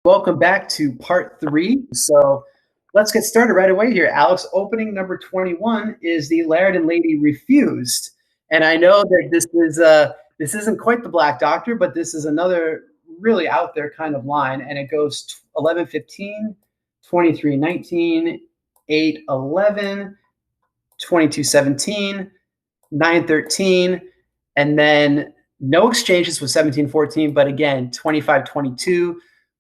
Welcome back to part three. So let's get started right away here. Alex, opening number 21 is the Laird and Lady Refused. And I know that this isn't quite the Black Doctor, but this is another really out there kind of line. And it goes 11-15, 23-19, 8-11, 22-17, 9-13, and then no exchanges with 17-14, but again, 25-22.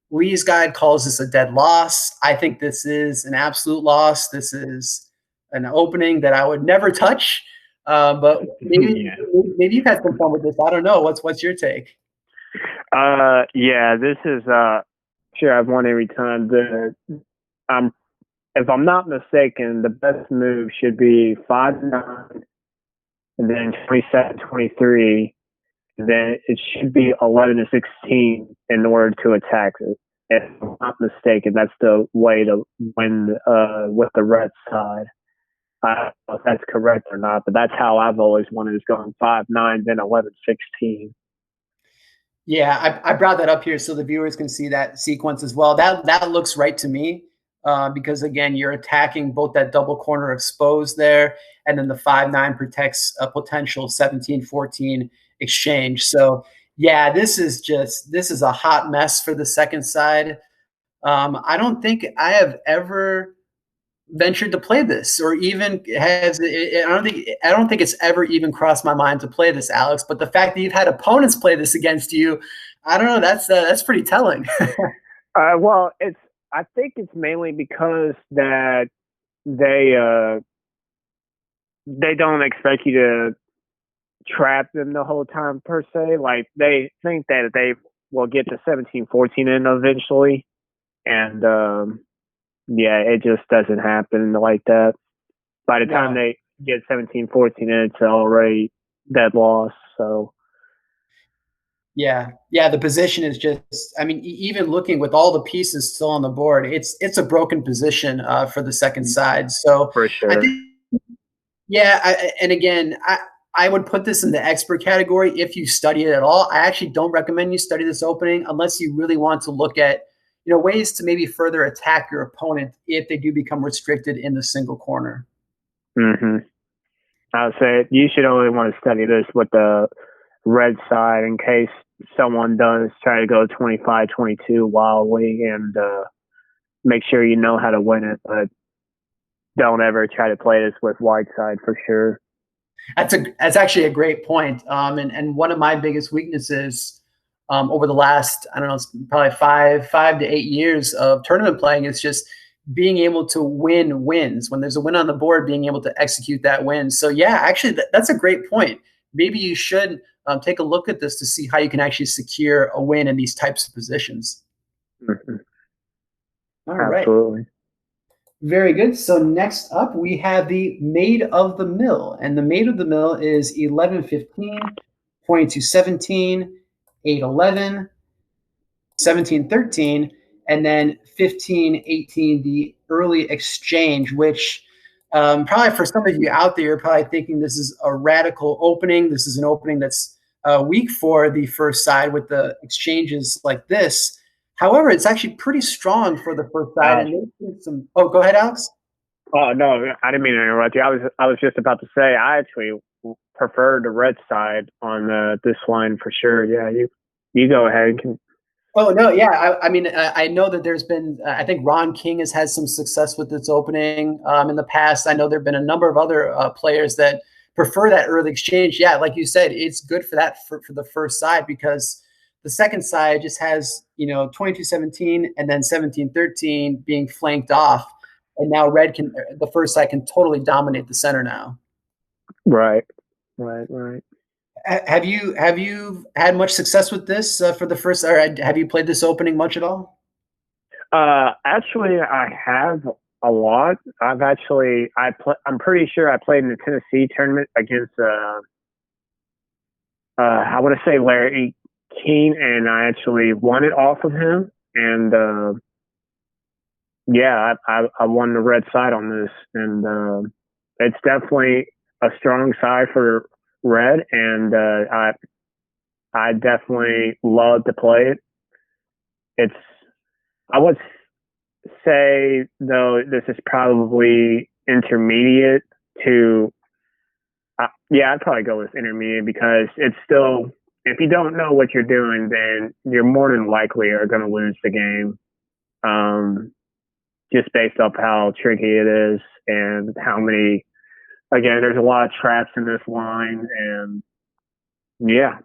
Lee's guide calls this a dead loss. I think this is an absolute loss. This is an opening that I would never touch. But maybe you've had some fun with this. I don't know. What's your take? Yeah, this is sure I've won every time. If I'm not mistaken, the best move should be 5-9 and then 27-23. Then it should be 11-16 in order to attack it. If I'm not mistaken, that's the way to win with the red side. I don't know if that's correct or not, but that's how I've always wanted, is going 5-9, then 11-16. Yeah, I brought that up here so the viewers can see that sequence as well. That looks right to me because, again, you're attacking both that double corner exposed there, and then the 5-9 protects a potential 17-14 exchange. So, yeah, this is a hot mess for the second side. I don't think I have ever ventured to play this, or even I don't think it's ever even crossed my mind to play this, Alex. But the fact that you've had opponents play this against you, I don't know. That's pretty telling. Well, I think it's mainly because that they don't expect you to trap them the whole time per se. Like, they think that they will get to 17-14 in eventually, and yeah, it just doesn't happen like that. By the time they get 17-14 in, it's already dead loss. So yeah, the position is just, I mean, even looking with all the pieces still on the board, it's a broken position for the second side. So for sure. I think, yeah, and again, I would put this in the expert category if you study it at all. I actually don't recommend you study this opening unless you really want to look at, ways to maybe further attack your opponent if they do become restricted in the single corner. Mm-hmm. I would say you should only want to study this with the red side in case someone does try to go 25-22 wildly, and make sure you know how to win it, but don't ever try to play this with white side for sure. That's actually a great point. And one of my biggest weaknesses over the last, I don't know, it's probably 5 to 8 years of tournament playing is just being able to win wins. When there's a win on the board, being able to execute that win. So yeah, actually, that's a great point. Maybe you should take a look at this to see how you can actually secure a win in these types of positions. Mm-hmm. All right. Absolutely. Very good. So next up, we have the Maid of the Mill. And the Maid of the Mill is 11-15, 22-17, 8-11, 17-13, and then 15-18, the early exchange, which probably for some of you out there, you're probably thinking this is a radical opening. This is an opening that's weak for the first side with the exchanges like this. However, it's actually pretty strong for the first side. And some. Oh, go ahead, Alex. Oh no, I didn't mean to interrupt you. I was just about to say I actually prefer the red side on this line for sure. Yeah, you go ahead. Oh no, yeah. I mean, I know that there's been. I think Ron King has had some success with its opening in the past. I know there've been a number of other players that prefer that early exchange. Yeah, like you said, it's good for that for the first side because the second side just has 22-17 and then 17-13 being flanked off, and now the first side can totally dominate the center now. Right. Have you had much success with this for the first? Or have you played this opening much at all? Actually, I have a lot. I'm pretty sure I played in the Tennessee tournament against I want to say Larry Keene, and I actually won it off of him. And yeah, I won the red side on this, and it's definitely a strong side for red, and I definitely love to play it. I would say though this is probably intermediate to yeah, I'd probably go with intermediate because it's still, if you don't know what you're doing, then you're more than likely are going to lose the game. Um, just based off how tricky it is and how many. Again, there's a lot of traps in this line, and yeah,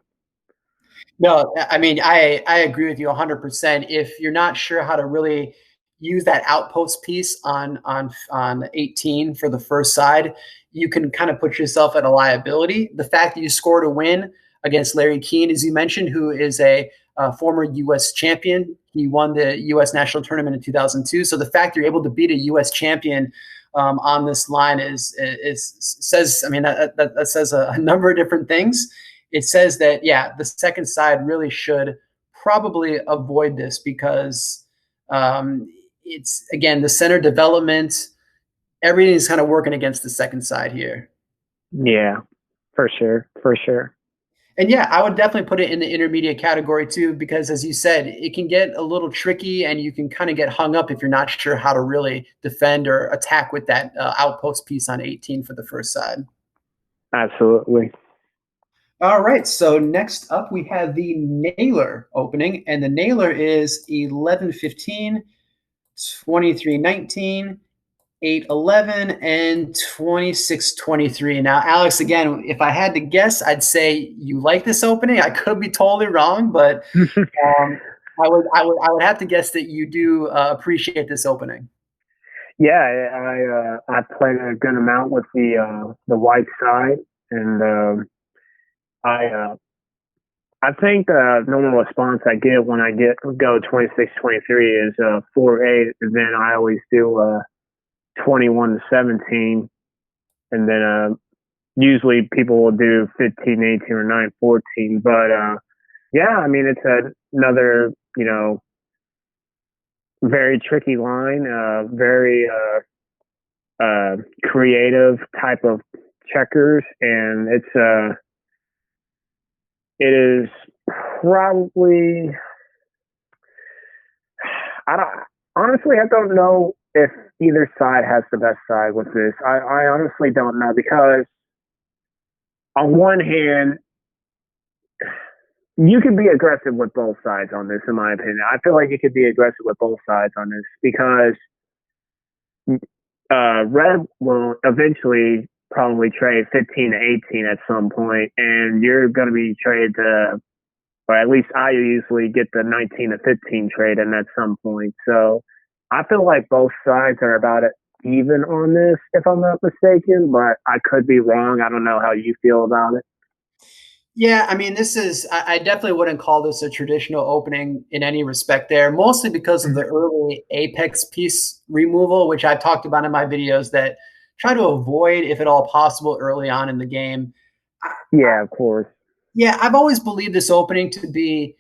No, I mean, I agree with you 100%. If you're not sure how to really use that outpost piece on 18 for the first side, you can kind of put yourself at a liability. The fact that you scored a win against Larry Keane, as you mentioned, who is a former U.S. champion. He won the U.S. national tournament in 2002. So the fact you're able to beat a U.S. champion on this line is says, I mean, that says a number of different things. It says that, yeah, the second side really should probably avoid this because it's, again, the center development, everything's kind of working against the second side here. yeah, for sure, for sure. And yeah, I would definitely put it in the intermediate category too, because as you said, it can get a little tricky and you can kind of get hung up if you're not sure how to really defend or attack with that outpost piece on 18 for the first side. Absolutely. All right, so next up we have the Nailer opening, and the Nailer is 11-15, 23-19, 8-11, and 26-23. Now, Alex, again, if I had to guess, I'd say you like this opening. I could be totally wrong, but I would have to guess that you do appreciate this opening. Yeah, I played a good amount with the white side, and I I think the normal response I get when I go 26-23 is 4-8, and then I always do 21-17, and then usually people will do 15-18 or 9-14. But yeah, I mean it's another very tricky line, very creative type of checkers, and it is probably, I don't know if either side has the best side with this. I honestly don't know because on one hand, you can be aggressive with both sides on this, in my opinion. I feel like you could be aggressive with both sides on this because Red will eventually probably trade 15-18 at some point, and you're going to be traded to, or at least I usually get the 19-15 trade in at some point. So I feel like both sides are about it even on this, if I'm not mistaken, but I could be wrong. I don't know how you feel about it. Yeah, I mean, I definitely wouldn't call this a traditional opening in any respect there, mostly because of the early Apex piece removal, which I've talked about in my videos that try to avoid, if at all possible, early on in the game. Yeah, of course. Yeah, I've always believed this opening to be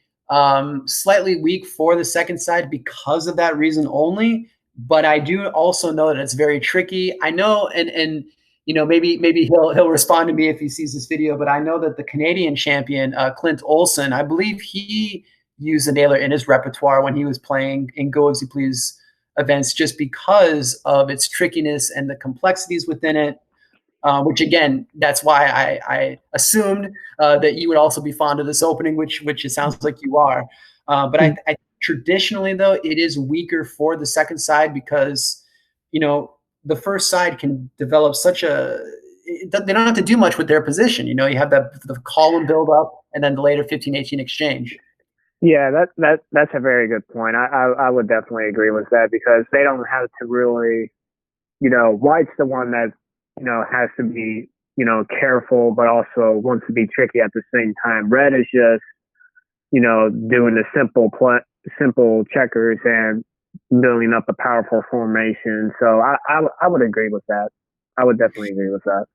slightly weak for the second side because of that reason only. But I do also know that it's very tricky. I know, and maybe he'll respond to me if he sees this video. But I know that the Canadian champion Clint Olson, I believe he used the Nailer in his repertoire when he was playing in Go As You Please events, just because of its trickiness and the complexities within it. Which again, that's why I assumed that you would also be fond of this opening, which it sounds like you are. But I traditionally though it is weaker for the second side because the first side can develop they don't have to do much with their position. You have the column build up and then the later 15-18 exchange. Yeah, that's a very good point. I would definitely agree with that because they don't have to really, White's the one that has to be, careful, but also wants to be tricky at the same time. Red is just, doing the simple checkers and building up a powerful formation. So I would agree with that. I would definitely agree with that.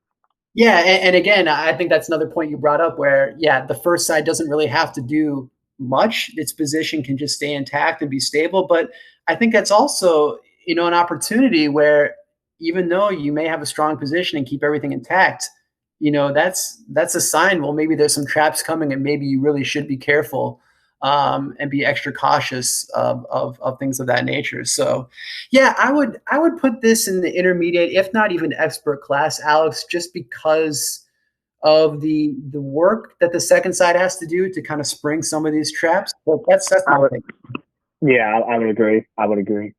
Yeah, and again, I think that's another point you brought up where, yeah, the first side doesn't really have to do much. Its position can just stay intact and be stable. But I think that's also, an opportunity where even though you may have a strong position and keep everything intact, that's a sign, well, maybe there's some traps coming and maybe you really should be careful. and be extra cautious of things of that nature. So, yeah, I would put this in the intermediate, if not even expert class, Alex, just because of the work that the second side has to do to kind of spring some of these traps. But that's I my would, thing. yeah, I would agree. I would agree.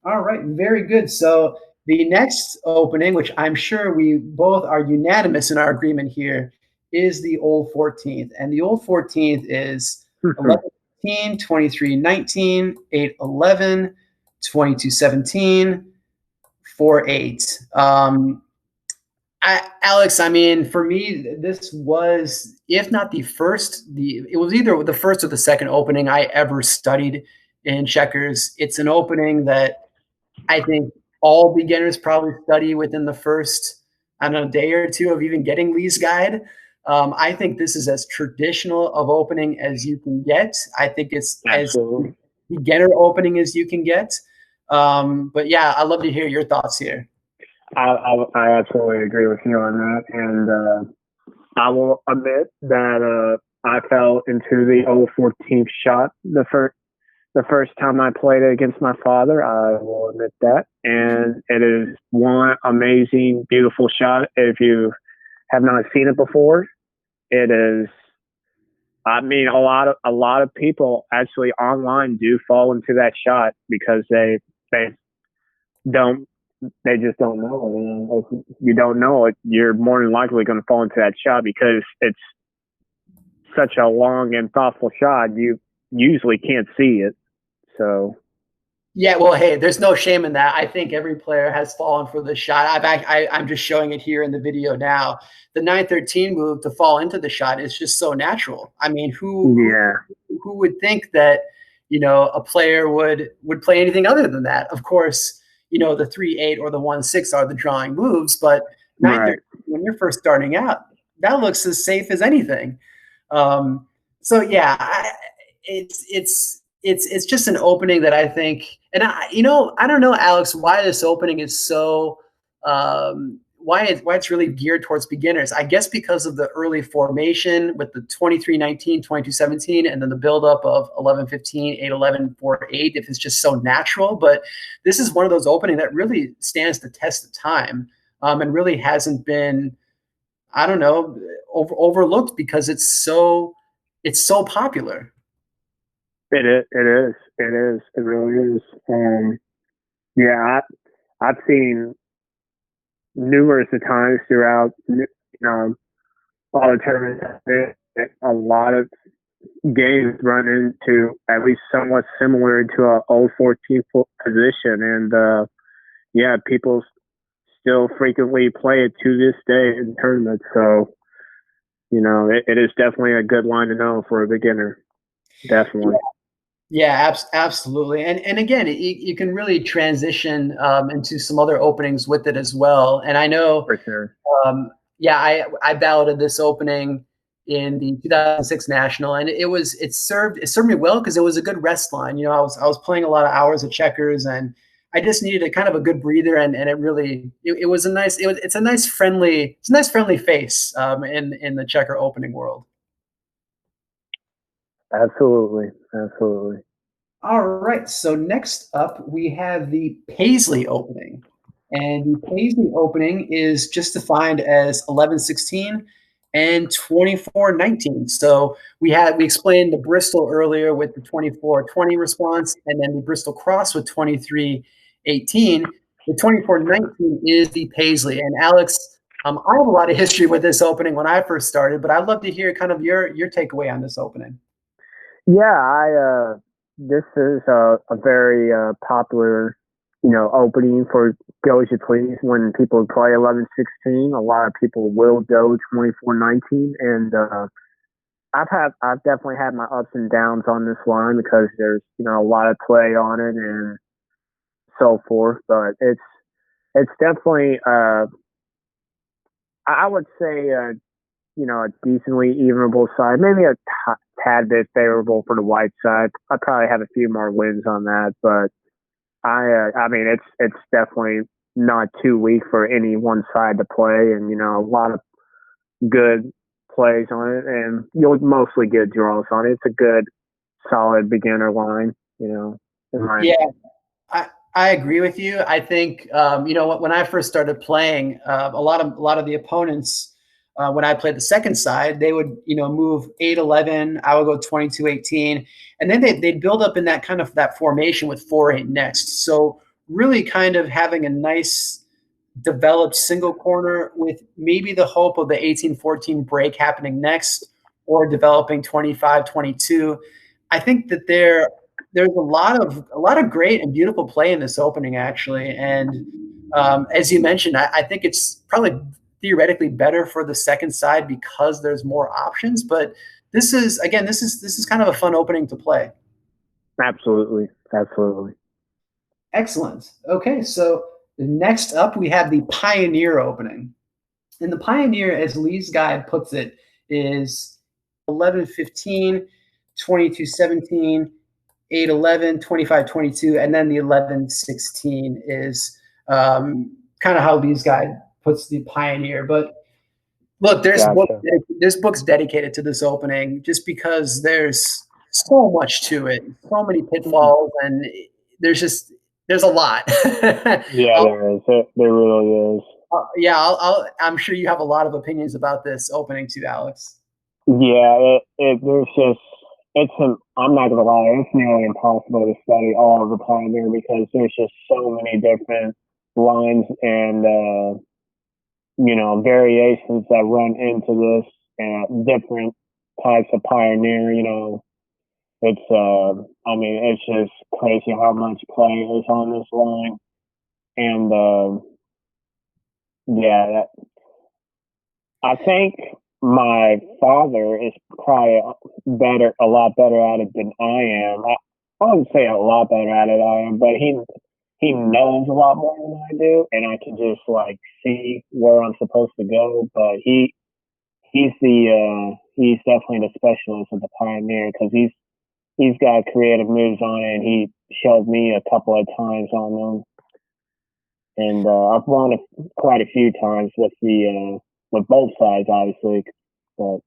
All right, very good. So the next opening, which I'm sure we both are unanimous in our agreement here, is the Old 14th. And the Old 14th is 11-15, 23-19, 8-11, 22-17, 4-8. Alex, I mean, for me, this was, if not the first, it was either the first or the second opening I ever studied in checkers. It's an opening that I think all beginners probably study within the first, I don't know, day or two of even getting Lee's guide. I think this is as traditional of opening as you can get. I think it's as Absolutely. beginner opening as you can get. But yeah, I'd love to hear your thoughts here. I absolutely agree with you on that. And I will admit that I fell into the 014th shot the first time I played it against my father. I will admit that, and it is one amazing, beautiful shot. If you have not seen it before, it is. I mean, a lot of people actually online do fall into that shot because they don't they just don't know it. And if you don't know it, you're more than likely going to fall into that shot because it's such a long and thoughtful shot. You usually can't see it. So Yeah, well, hey, there's no shame in that. I think every player has fallen for this shot. I'm just showing it here in the video now. The 913 move to fall into the shot is just so natural. I mean, yeah, who would think that, a player would play anything other than that? Of course, the 3-8 or the 1-6 are the drawing moves, but 913, right. when you're first starting out, that looks as safe as anything. So yeah, it's just an opening that I think, and I don't know, Alex, why this opening is so why it's really geared towards beginners. I guess because of the early formation with the 23-19, 22-17, and then the buildup of 11-15, 8-11, 4-8. If it's just so natural, but this is one of those opening that really stands the test of time, and really hasn't been, I don't know, overlooked because it's so popular. It is. It is. It is. It really is. Yeah, I've seen numerous of times throughout, all the tournaments. A lot of games run into at least somewhat similar to a 014 position, and yeah, people still frequently play it to this day in tournaments. So it is definitely a good line to know for a beginner. Definitely. Yeah, absolutely. And again, you can really transition into some other openings with it as well. And I know, For sure. yeah, I balloted this opening in the 2006 National, and it served me well because it was a good rest line. I was playing a lot of hours of checkers, and I just needed a kind of a good breather, and it really it was a nice it's a nice friendly face in the checker opening world. Absolutely. Absolutely. All right. So next up, we have the Paisley opening. And the Paisley opening is just defined as 11-16 and 24-19. So we explained the Bristol earlier with the 24-20 response, and then the Bristol Cross with 23-18. The 24-19 is the Paisley. And Alex, I have a lot of history with this opening when I first started, but I'd love to hear kind of your takeaway on this opening. Yeah, I this is a very popular, opening for Go As You Please when people play 11-16. A lot of people will go 24-19, and I've definitely had my ups and downs on this line because there's a lot of play on it and so forth. But it's definitely I would say a decently evenable side, maybe a tad bit favorable for the white side. I probably have a few more wins on that, but I mean, it's definitely not too weak for any one side to play, and a lot of good plays on it, and you'll mostly get draws on it. It's a good, solid beginner line, in my Yeah, I agree with you. I think when I first started playing, a lot of the opponents when I played the second side, they would move 8-11. I would go 22-18, and then they'd build up in that kind of that formation with 4-8 next. So really, kind of having a nice developed single corner with maybe the hope of the 18-14 break happening next, or developing 25-22. I think that there's a lot of great and beautiful play in this opening, actually. And as you mentioned, I think it's probably theoretically better for the second side because there's more options. But this is kind of a fun opening to play. absolutely, absolutely. Excellent. Okay, so next up we have the Pioneer opening. And the Pioneer, as Lee's guide puts it, is 11-15, 22-17, 8-11, 25-22, and then the 11-16 is kind of how Lee's guide puts the Pioneer. But look, Gotcha. there's books dedicated to this opening just because there's so much to it, so many pitfalls, and there's a lot. Yeah, there is. There really is. Yeah, I'm sure you have a lot of opinions about this opening too, Alex. Yeah, there's just, I'm not gonna lie, it's nearly impossible to study all of the Pioneer because there's just so many different lines and, variations that run into this and different types of Pioneer, it's, it's just crazy how much play is on this line. And, yeah, I think my father is probably a lot better at it than I am. I wouldn't say a lot better at it I am, but he knows a lot more than I do, and I can just like see where I'm supposed to go. But he's definitely the specialist of the Pioneer because he's got creative moves on it, and he showed me a couple of times on them, and I've won quite a few times with both sides, obviously. But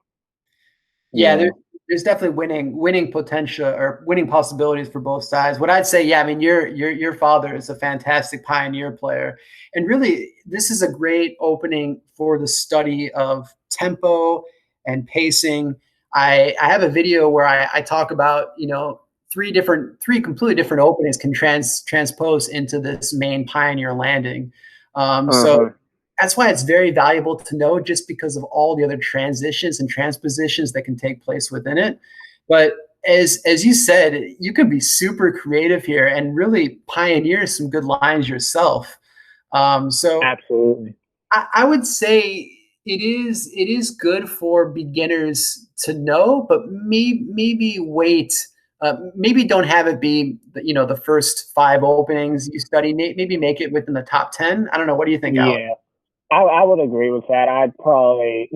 Yeah, yeah, there's definitely winning potential or winning possibilities for both sides. What I'd say, yeah, I mean, your father is a fantastic Pioneer player, and really, this is a great opening for the study of tempo and pacing. I have a video where I talk about three completely different openings can transpose into this main Pioneer landing. So uh-huh. that's why it's very valuable to know, just because of all the other transitions and transpositions that can take place within it. But as you said, you can be super creative here and really pioneer some good lines yourself. So Absolutely. I would say it is good for beginners to know, but maybe wait. Maybe don't have it be the first five openings you study. Maybe make it within the top 10. I don't know. What do you think, Alex? Yeah, I would agree with that. I'd probably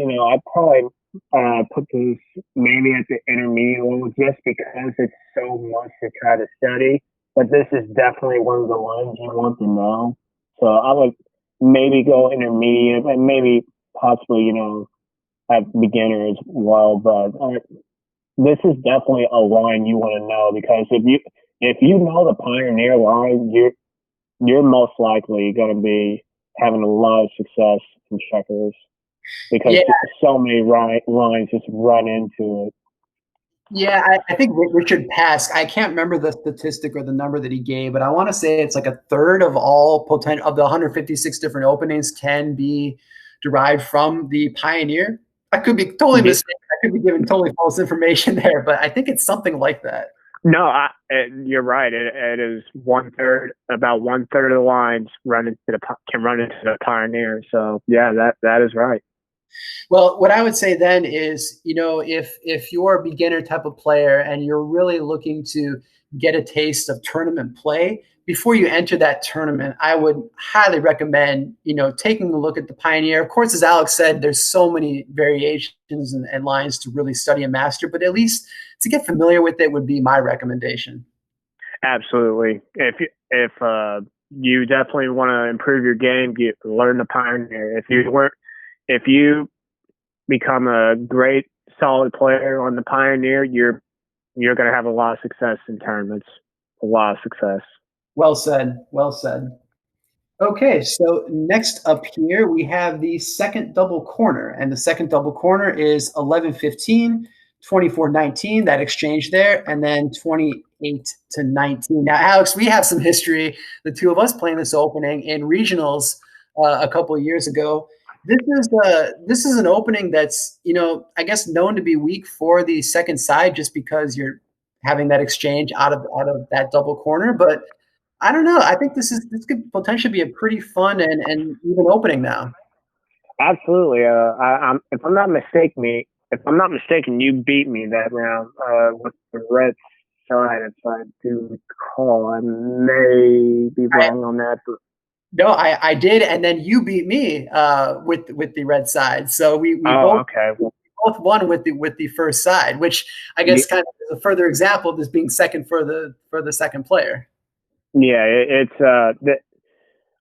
put this maybe at the intermediate level just because it's so much to try to study. But this is definitely one of the ones you want to know. So I would maybe go intermediate and maybe possibly, at beginner as well. But this is definitely a line you want to know because if you know the Pioneer line, you're most likely going to be having a lot of success in checkers because Yeah, so many lines just run into it. yeah, I think Richard Pask. I can't remember the statistic or the number that he gave, but I want to say it's like a third of all potential of the 156 different openings can be derived from the Pioneer. I could be totally Yeah. mistaken. I could be giving totally false information there, but I think it's something like that. No, you're right. It is about one third of the lines can run into the Pioneer. So yeah, that is right. Well, what I would say then is, if you're a beginner type of player and you're really looking to get a taste of tournament play, before you enter that tournament, I would highly recommend, taking a look at the Pioneer. Of course, as Alex said, there's so many variations and lines to really study and master, but at least to get familiar with it would be my recommendation. Absolutely. If you definitely want to improve your game, learn the Pioneer. If you become a great, solid player on the Pioneer, you're going to have a lot of success in tournaments. A lot of success. Well said. Well said. Okay, so next up here we have the second double corner, and the second double corner is 11-15, 24-19, that exchange there, and then 28-19. Now, Alex, we have some history, the two of us playing this opening in regionals a couple of years ago. This is an opening that's, I guess known to be weak for the second side just because you're having that exchange out of that double corner, but I don't know. I think this could potentially be a pretty fun and even opening now. Absolutely. If I'm not mistaken, you beat me that round with the red side. If I do recall, I may be wrong on that. But No, I did, and then you beat me with the red side. So we both okay. Well, both won with the first side, which I guess kind of is a further example of this being second for the second player. yeah,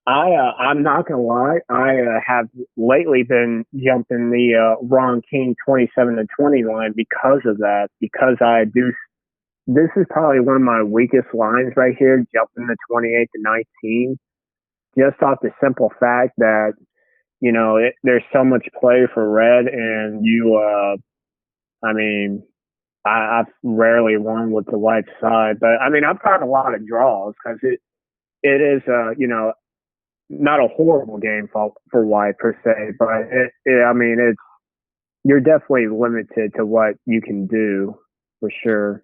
I'm not gonna lie. I have lately been jumping the wrong king 27-20 line because of that. Because I do. This is probably one of my weakest lines right here, jumping the 28-19. Just off the simple fact that there's so much play for red, and I mean, I've rarely won with the white side, but I mean, I've gotten a lot of draws because it is not a horrible game for white per se, but I mean, you're definitely limited to what you can do for sure.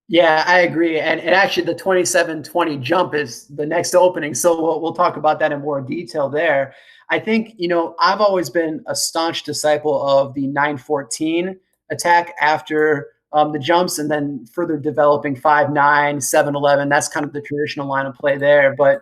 Yeah, I agree. And actually, the 27-20 jump is the next opening. So we'll talk about that in more detail there. I think, I've always been a staunch disciple of the 9-14 attack after the jumps and then further developing 5-9, 7-11. That's kind of the traditional line of play there. But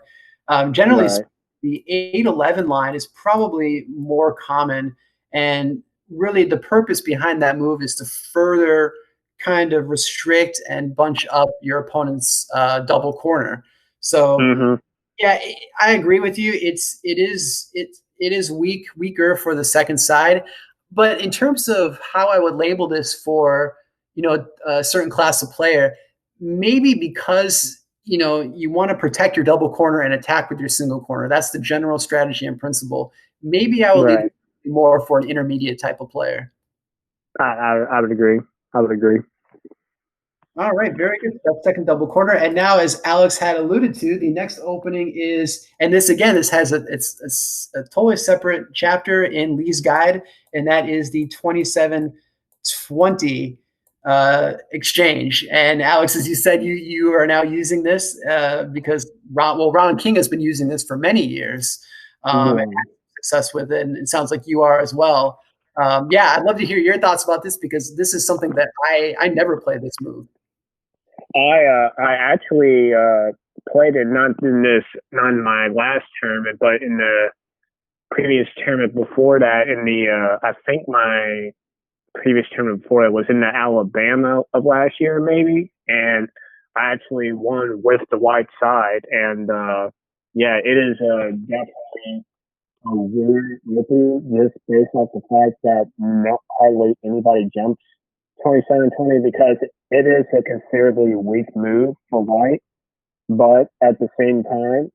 generally, Right. the 8-11 line is probably more common. And really, the purpose behind that move is to further kind of restrict and bunch up your opponent's double corner. So Mm-hmm. yeah, I agree with you. It is weaker for the second side, but in terms of how I would label this for a certain class of player, maybe because you want to protect your double corner and attack with your single corner. That's the general strategy and principle. Maybe I would leave Right. it more for an intermediate type of player. I would agree. I would agree. All right, very good stuff. Second double corner, and now, as Alex had alluded to, the next opening is, and this again, this has it's a totally separate chapter in Lee's guide, and that is the 27-20 exchange. And Alex, as you said, you are now using this because Ron King has been using this for many years, and Yeah. had success with it, and it sounds like you are as well. Yeah, I'd love to hear your thoughts about this because this is something that I never play this move. I actually played it not in my last tournament, but in the previous tournament before that. In the I think my previous tournament before it was in the Alabama of last year, maybe, and I actually won with the white side. And yeah, it is definitely a weird looking just based off the fact that not hardly anybody jumps 27-20 because it is a considerably weak move for white, but at the same time,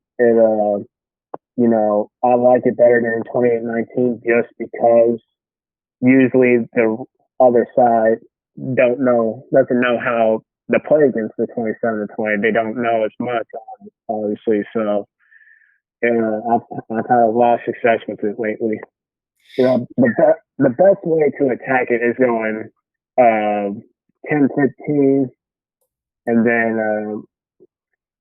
I like it better than 28-19 just because usually the other side doesn't know how to play against the 27-20. They don't know as much, obviously. So, I've had a lot of success with it lately. The best way to attack it is going 10-15, and then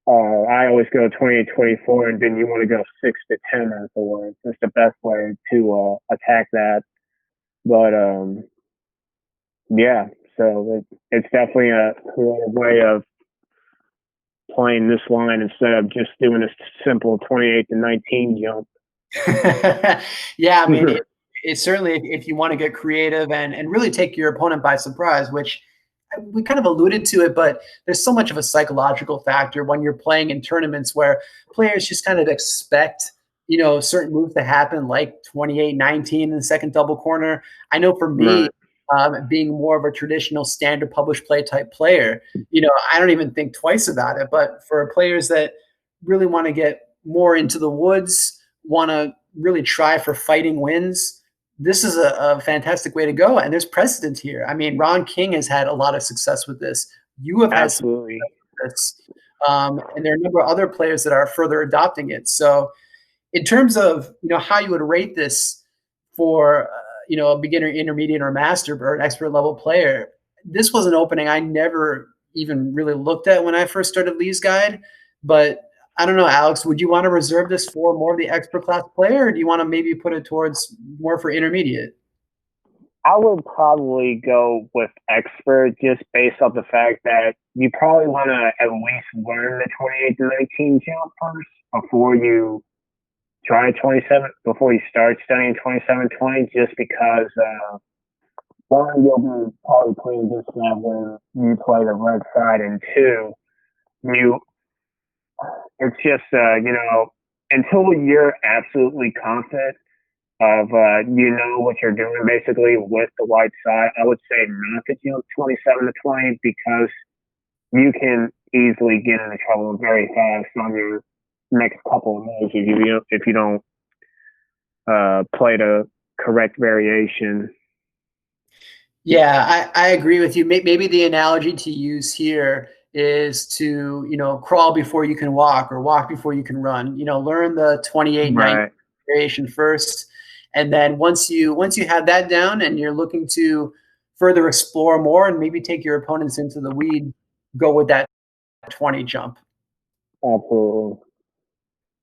I always go 20-24, and then you want to go 6-10 afterwards. That's the best way to attack that. But yeah, so it's definitely a creative way of playing this line instead of just doing a simple 28-19 jump. Yeah, I mean, it's certainly if you want to get creative and really take your opponent by surprise, which we kind of alluded to it, but there's so much of a psychological factor when you're playing in tournaments where players just kind of expect, certain moves to happen, like 28-19 in the second double corner. I know for me, Right. being more of a traditional standard publish play type player, I don't even think twice about it. But for players that really want to get more into the woods, want to really try for fighting wins, this is a fantastic way to go. And there's precedent here. I mean, Ron King has had a lot of success with this. You have had some Absolutely. success with this. And there are a number of other players that are further adopting it. So in terms of how you would rate this for a beginner, intermediate, or master or an expert level player, this was an opening I never even really looked at when I first started Lee's Guide. But I don't know, Alex, would you want to reserve this for more of the expert class player, or do you want to maybe put it towards more for intermediate? I would probably go with expert just based off the fact that you probably want to at least learn the 28 to 19 jump first before you try 27, before you start studying 27-20, just because one, you'll be probably playing against that when you play the red side, and two, you it's just until you're absolutely confident of what you're doing basically with the white side, I would say not to jump 27-20 because you can easily get into trouble very fast on your next couple of moves if you don't play the correct variation. Yeah, I agree with you. Maybe the analogy to use here is to, crawl before you can walk, or walk before you can run. Learn the 28-19 Right. variation first. And then once you have that down and you're looking to further explore more and maybe take your opponents into the weed, go with that 20 jump. Absolutely.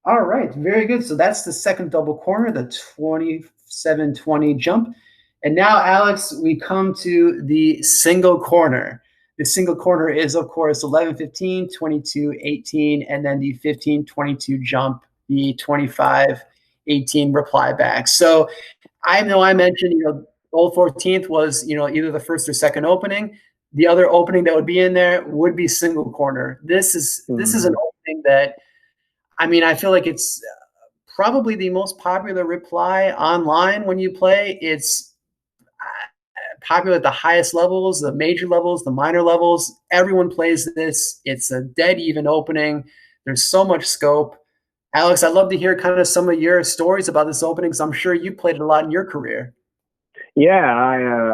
All right, very good. So that's the second double corner, the 27-20 jump. And now, Alex, we come to the single corner. The single corner is, of course, 11-15, 22-18, and then the 15-22 jump, the 25-18 reply back. So I know I mentioned, Old 14th was, either the first or second opening. The other opening that would be in there would be single corner. This is an Mm-hmm. opening that, I mean, I feel like it's probably the most popular reply online when you play. It's popular at the highest levels, the major levels, the minor levels. Everyone plays this. It's a dead even opening. There's so much scope. Alex, I'd love to hear kind of some of your stories about this opening, because I'm sure you played it a lot in your career. Yeah,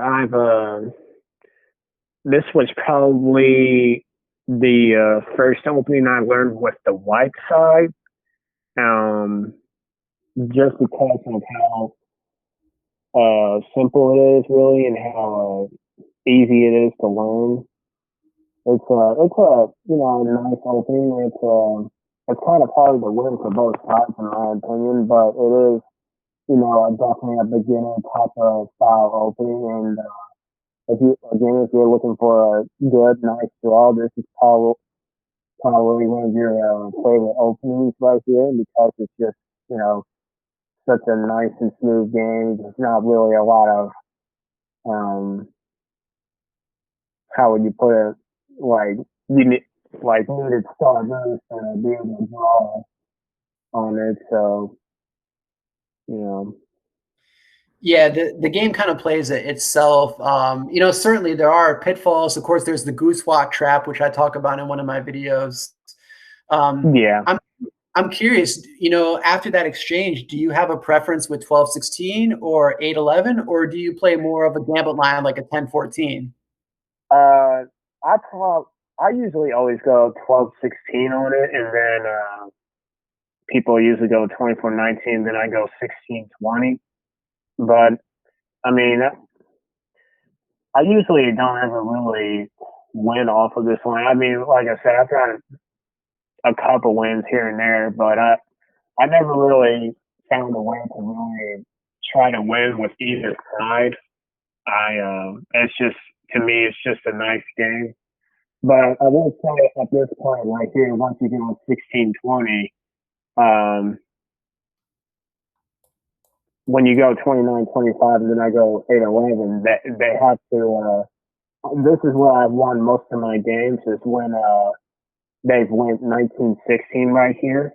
I've this was probably the first opening I learned with the white side. Um, just because of how simple it is, really, and how easy it is to learn. It's a nice opening. It's kind of hard to win for both sides, in my opinion, but it is definitely a beginner type of style opening. And if you're looking for a good, nice draw, this is probably one of your favorite openings right here, because it's just such a nice and smooth game. There's not really a lot of um, how would you put it, like you need needed star boost to be able to draw on it. So you know, Yeah, the game kind of plays it itself. Certainly there are pitfalls. Of course, there's the goose walk trap, which I talk about in one of my videos. Um, yeah. I'm I'm curious, after that exchange, do you have a preference with 12-16 or 8-11, or do you play more of a gambit line like a 10-14? Uh, I prob I usually always go 12-16 on it, and then people usually go 24-19. Then I go 16-20. But I mean, I usually don't ever really win off of this one. I mean, like I said, I've got a couple wins here and there, but I never really found a way to really try to win with either side. It's just, to me, it's just a nice game. But I will say at this point right here, once you get on 16-20, um, when you go 29-25 and then I go 8-11, they have to. This is where I've won most of my games. Is when they've went 19-16 right here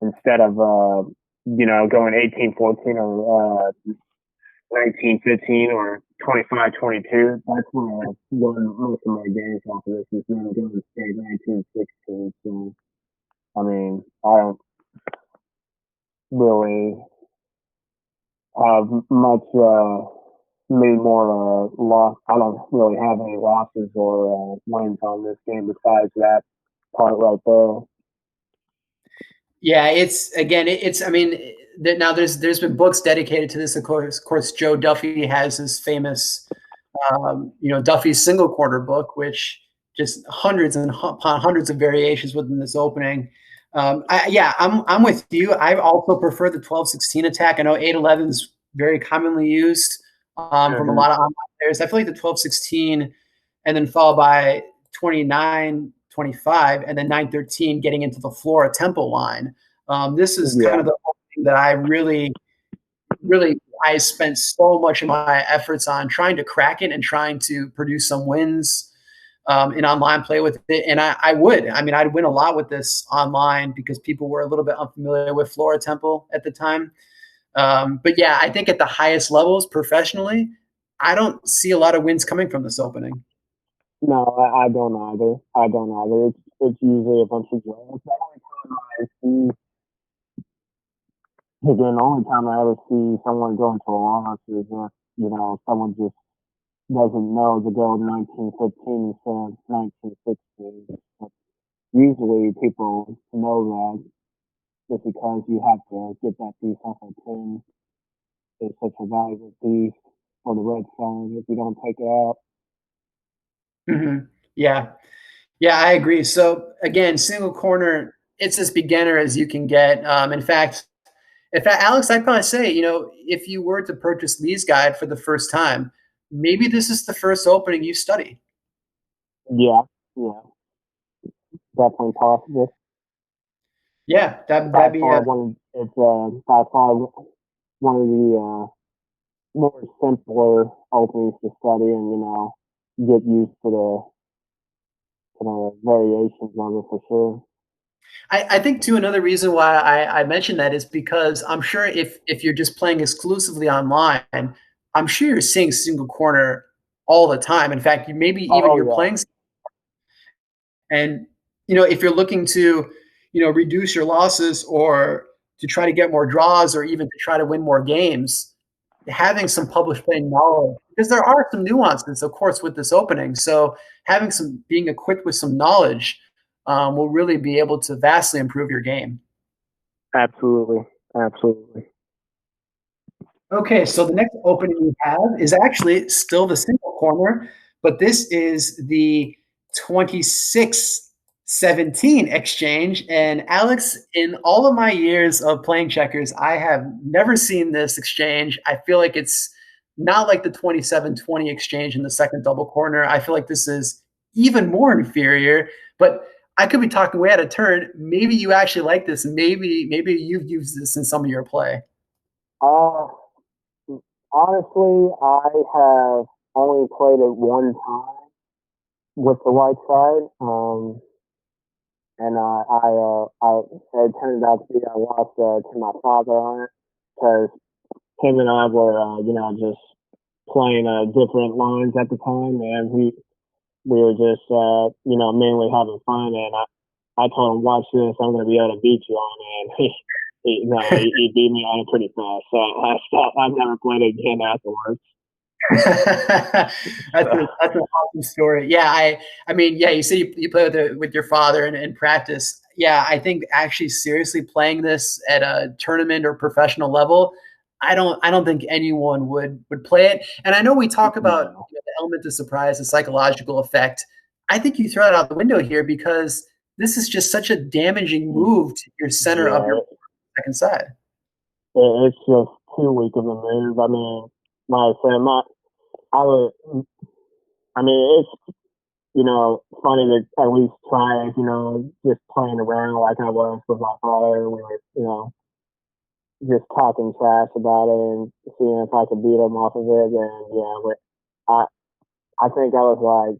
instead of going 18-14 or 19-15 or 25-22. That's where I won most of my games off of this. Is now going State 19-16. So I mean, I don't really have much many more loss. I don't really have any losses or wins on this game besides that part right there. Yeah, it's again, it's. I mean, now there's been books dedicated to this. Of course, Joe Duffy has his famous, Duffy's single quarter book, which just hundreds and upon hundreds of variations within this opening. I'm with you. I also prefer the 12-16 attack. I know 8-11 is very commonly used from a Mm-hmm. lot of online players. I feel like the 12-16 and then followed by 29-25 and then 9-13 getting into the Flora Temple line. This is kind Yeah, of the thing that I really I spent so much of my efforts on trying to crack it and trying to produce some wins in online play with it. And I would. I mean, I'd win a lot with this online because people were a little bit unfamiliar with Flora Temple at the time. But yeah, I think at the highest levels professionally, I don't see a lot of wins coming from this opening. no, I don't either. I don't either. It's usually a bunch of draws. The only time I see, again, the only time I ever see someone going to a loss is if someone just doesn't know to go 19-15 instead of 19-16. Usually people know that just because you have to get that defensive pin is such a valuable piece for the red side if you don't take it out. Mm-hmm. Yeah. Yeah, I agree. So again, single corner, it's as beginner as you can get. In fact, Alex, I'd probably say, if you were to purchase Lee's guide for the first time, maybe this is the first opening you study. Yeah, yeah, definitely possible. Yeah, By that'd be far it's by far one of the more simpler openings to study and get used to the variations of it for sure. I think too another reason why I mentioned that is because I'm sure if you're just playing exclusively online, I'm sure you're seeing single corner all the time. In fact, maybe even Oh you're yeah, playing. And if you're looking to, reduce your losses or to try to get more draws or even to try to win more games, having some published play knowledge, because there are some nuances, of course, with this opening. So being equipped with some knowledge will really be able to vastly improve your game. absolutely, absolutely. Okay, so the next opening we have is actually still the single corner, but this is the 26-17 exchange. And Alex, in all of my years of playing checkers, I have never seen this exchange. I feel like it's not like the 27-20 exchange in the second double corner. I feel like this is even more inferior, but I could be talking way out of turn. Maybe you actually like this. Maybe you've used this in some of your play. Uh, honestly, I have only played it one time with the white side. And it turned out to be I lost to my father on it because him and I were, just playing different lines at the time, and we were just, mainly having fun. And I told him, "Watch this, I'm going to be able to beat you on it." And he beat me on it pretty fast. So I stopped. I never played it again afterwards. That's an awesome story. Yeah, I mean, yeah, you said you play with your father and practice. Yeah, I think actually seriously playing this at a tournament or professional level, I don't think anyone would play it. And I know we talk about No. the element of surprise, the psychological effect. I think you throw it out the window here because this is just such a damaging move to your center of your Yeah, second side. it's just too weak of a move. I mean, like I said, I would. I mean, it's funny to at least try it, just playing around like I was with my father. We were, just talking trash about it and seeing if I could beat him off of it. And yeah, but I, I think I was like,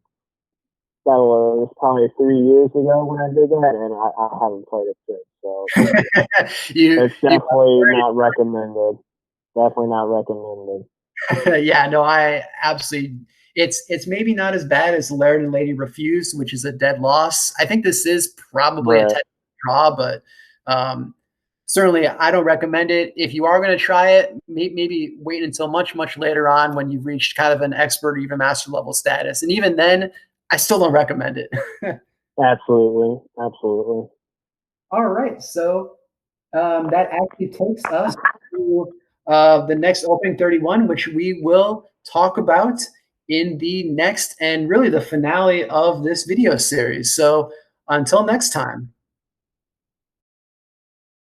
that was probably 3 years ago when I did that, and I haven't played it since. So It's definitely not recommended. Definitely not recommended. Yeah, no, I absolutely. It's maybe not as bad as Laird and Lady Refused, which is a dead loss. I think this is probably a Right. technical draw, but certainly I don't recommend it. If you are going to try it, maybe wait until much later on when you've reached kind of an expert or even master level status, and even then, I still don't recommend it. Absolutely. Absolutely. All right, so that actually takes us to the next opening 31, which we will talk about in the next and really the finale of this video series. So until next time.